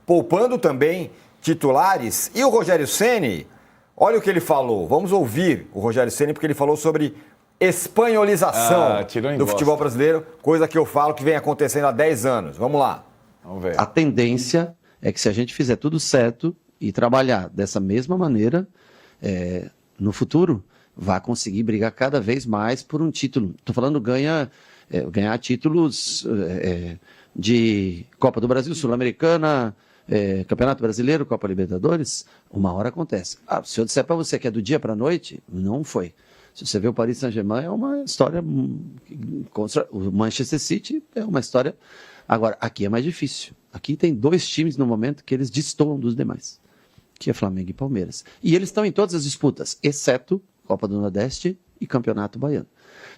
poupando também titulares. E o Rogério Ceni, olha o que ele falou. Vamos ouvir o Rogério Ceni, porque ele falou sobre espanholização do futebol brasileiro, coisa que eu falo que vem acontecendo há 10 anos. Vamos lá. Vamos ver. A tendência é que se a gente fizer tudo certo e trabalhar dessa mesma maneira, no futuro, vai conseguir brigar cada vez mais por um título. Estou falando ganhar títulos de Copa do Brasil, Sul-Americana, Campeonato Brasileiro, Copa Libertadores. Uma hora acontece. Se eu disser para você que é do dia para a noite, não foi. Se você vê o Paris Saint-Germain, é uma história contra o Manchester City, é uma história. Agora, aqui é mais difícil. Aqui tem 2 times no momento que eles destoam dos demais, que é Flamengo e Palmeiras. E eles estão em todas as disputas, exceto Copa do Nordeste e Campeonato Baiano.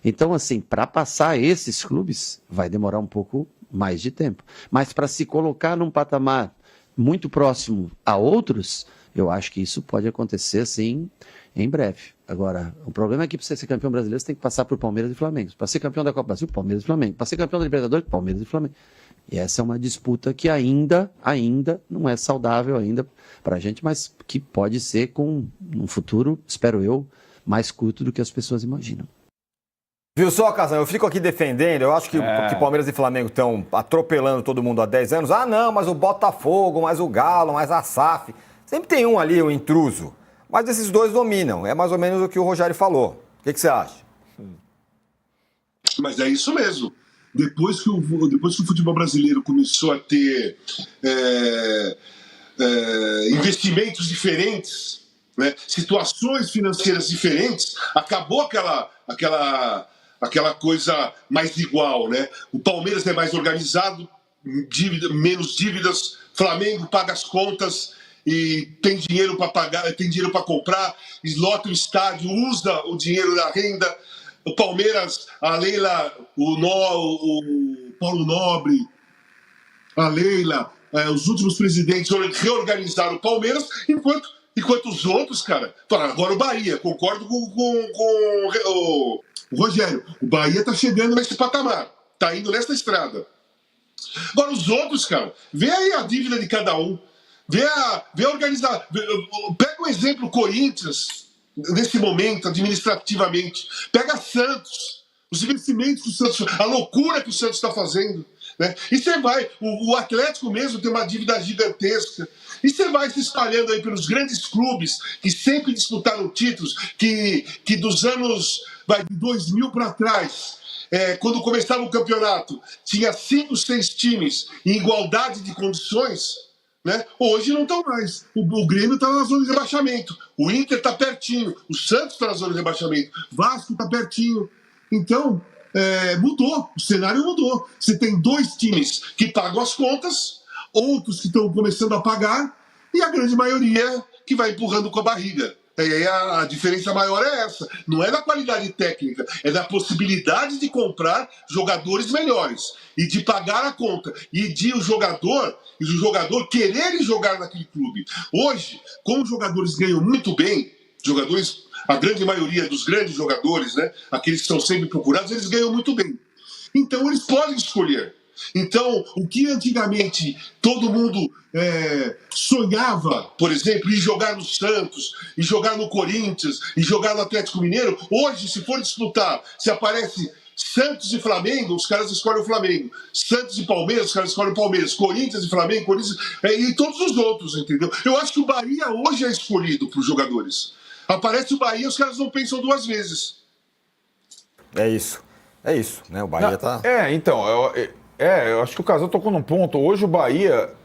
Então, assim, para passar esses clubes, vai demorar um pouco mais de tempo. Mas para se colocar num patamar muito próximo a outros, eu acho que isso pode acontecer, assim, em breve. Agora, o problema é que para você ser campeão brasileiro, você tem que passar por Palmeiras e Flamengo. Para ser campeão da Copa do Brasil, Palmeiras e Flamengo. Para ser campeão da Libertadores, Palmeiras e Flamengo. E essa é uma disputa que ainda não é saudável ainda para a gente, mas que pode ser com um futuro, espero eu, mais curto do que as pessoas imaginam. Viu só, Casão? Eu fico aqui defendendo, eu acho que Palmeiras e Flamengo estão atropelando todo mundo há 10 anos. Ah, não, mas o Botafogo, mais o Galo, mais a SAF. Sempre tem um ali, um intruso. Mas esses 2 dominam. É mais ou menos o que o Rogério falou. O que você acha? Mas é isso mesmo. Depois que o futebol brasileiro começou a ter investimentos diferentes, né, situações financeiras diferentes, acabou aquela coisa mais igual, né? O Palmeiras é mais organizado, menos dívidas, Flamengo paga as contas e tem dinheiro para pagar, tem dinheiro para comprar, lota o estádio, usa o dinheiro da renda. O Palmeiras, a Leila, o Paulo Nobre, a Leila, os últimos presidentes reorganizaram o Palmeiras, enquanto os outros, cara... Agora o Bahia, concordo com o Rogério, o Bahia tá chegando nesse patamar, tá indo nessa estrada. Agora os outros, cara, vê aí a dívida de cada um, vê organizar... Pega um exemplo, Corinthians... nesse momento, administrativamente. Pega Santos, os investimentos que o Santos... A loucura que o Santos está fazendo. Né? E você vai... O Atlético mesmo tem uma dívida gigantesca. E você vai se espalhando aí pelos grandes clubes que sempre disputaram títulos, que dos anos de 2000 para trás, quando começava o campeonato, tinha 5, 6 times em igualdade de condições... Né? Hoje não estão mais. O Grêmio está na zona de rebaixamento. O Inter está pertinho. O Santos está na zona de rebaixamento. Vasco está pertinho. Então, mudou. O cenário mudou. Você tem 2 times que pagam as contas, outros que estão começando a pagar, e a grande maioria que vai empurrando com a barriga. A diferença maior é essa. Não é da qualidade técnica, é da possibilidade de comprar jogadores melhores e de pagar a conta. E de o jogador querer jogar naquele clube. Hoje, como os jogadores ganham muito bem, a grande maioria dos grandes jogadores, né, aqueles que são sempre procurados, eles ganham muito bem. Então eles podem escolher. Então, o que antigamente todo mundo sonhava, por exemplo, em jogar no Santos, em jogar no Corinthians, em jogar no Atlético Mineiro, hoje, se for disputar, se aparece Santos e Flamengo, os caras escolhem o Flamengo. Santos e Palmeiras, os caras escolhem o Palmeiras. Corinthians e Flamengo, Corinthians e todos os outros, entendeu? Eu acho que o Bahia hoje é escolhido para os jogadores. Aparece o Bahia, os caras não pensam 2 vezes. É isso, né? O Bahia tá... Então... eu acho que o Casal tocou num ponto. Hoje o Bahia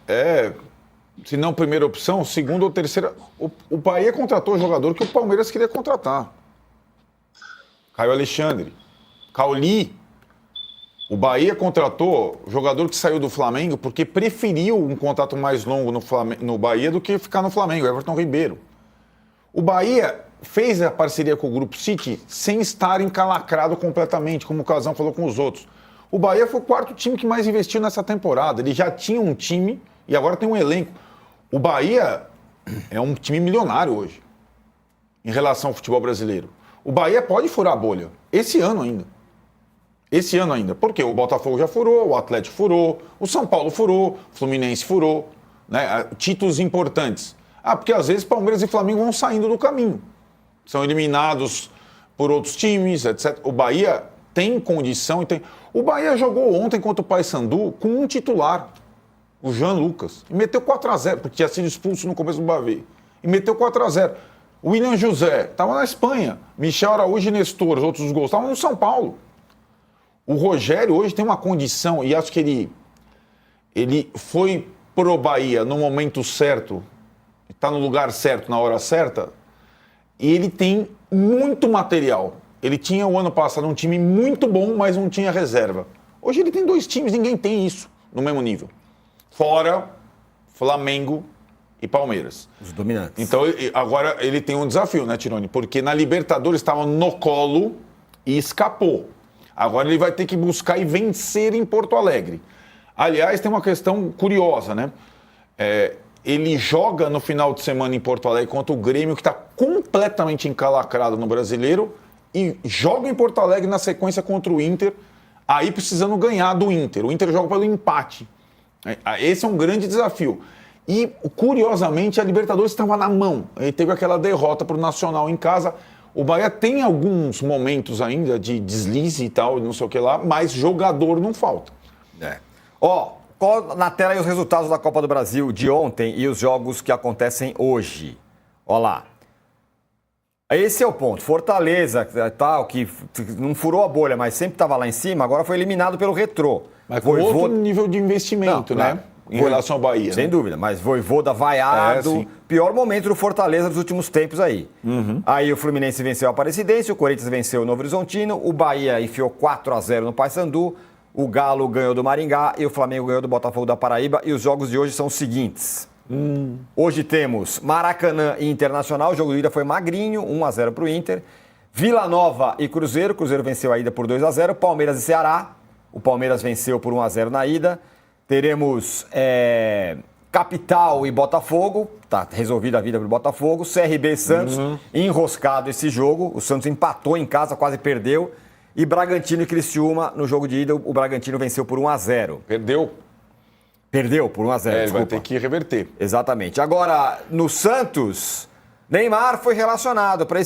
se não primeira opção, segunda ou terceira. O Bahia contratou o jogador que o Palmeiras queria contratar. Caio Alexandre, Cauli. O Bahia contratou o jogador que saiu do Flamengo porque preferiu um contrato mais longo no Bahia do que ficar no Flamengo, Everton Ribeiro. O Bahia fez a parceria com o Grupo City sem estar encalacrado completamente, como o Casão falou com os outros. O Bahia foi o 4º time que mais investiu nessa temporada. Ele já tinha um time e agora tem um elenco. O Bahia é um time milionário hoje, em relação ao futebol brasileiro. O Bahia pode furar a bolha, esse ano ainda. Porque o Botafogo já furou, o Atlético furou, o São Paulo furou, o Fluminense furou. né? Títulos importantes. Porque às vezes Palmeiras e Flamengo vão saindo do caminho. São eliminados por outros times, etc. O Bahia tem condição e tem... O Bahia jogou ontem contra o Paysandu com um titular, o Jean Lucas, e meteu 4-0, porque tinha sido expulso no começo do Bavi. E meteu 4-0. O William José estava na Espanha. Michel Araújo e Nestor, os outros gols, estavam no São Paulo. O Rogério hoje tem uma condição, e acho que ele foi pro Bahia no momento certo, está no lugar certo, na hora certa, e ele tem muito material. Ele tinha o ano passado um time muito bom, mas não tinha reserva. Hoje ele tem 2 times, ninguém tem isso no mesmo nível. Fora Flamengo e Palmeiras. Os dominantes. Então agora ele tem um desafio, né, Tironi? Porque na Libertadores estava no colo e escapou. Agora ele vai ter que buscar e vencer em Porto Alegre. Aliás, tem uma questão curiosa, né? Ele joga no final de semana em Porto Alegre contra o Grêmio, que está completamente encalacrado no Brasileiro, e joga em Porto Alegre na sequência contra o Inter, aí precisando ganhar do Inter. O Inter joga pelo empate. Esse é um grande desafio. E, curiosamente, a Libertadores estava na mão. Ele teve aquela derrota para o Nacional em casa. O Bahia tem alguns momentos ainda de deslize e tal, não sei o que lá, mas jogador não falta. Na tela aí os resultados da Copa do Brasil de ontem e os jogos que acontecem hoje. Ó lá. Esse é o ponto. Fortaleza, tal, que não furou a bolha, mas sempre estava lá em cima, agora foi eliminado pelo Retrô. Mas com outro nível de investimento, né? Em relação ao Bahia. Sem dúvida, mas Vojvoda vaiado. Pior momento do Fortaleza dos últimos tempos aí. Aí o Fluminense venceu a Aparecidense, o Corinthians venceu o Novo Horizontino, o Bahia enfiou 4-0 no Paysandu, o Galo ganhou do Maringá e o Flamengo ganhou do Botafogo da Paraíba. E os jogos de hoje são os seguintes. Hoje temos Maracanã e Internacional, o jogo de ida foi magrinho, 1-0 para o Inter. Vila Nova e Cruzeiro, Cruzeiro venceu a ida por 2-0. Palmeiras e Ceará, o Palmeiras venceu por 1-0 na ida. Teremos Capital e Botafogo, tá resolvida a vida para o Botafogo. CRB e Santos, enroscado esse jogo, o Santos empatou em casa, quase perdeu. E Bragantino e Criciúma, no jogo de ida, o Bragantino venceu por 1-0. Perdeu por 1-0, ele vai ter que reverter. Exatamente. Agora, no Santos, Neymar foi relacionado para esse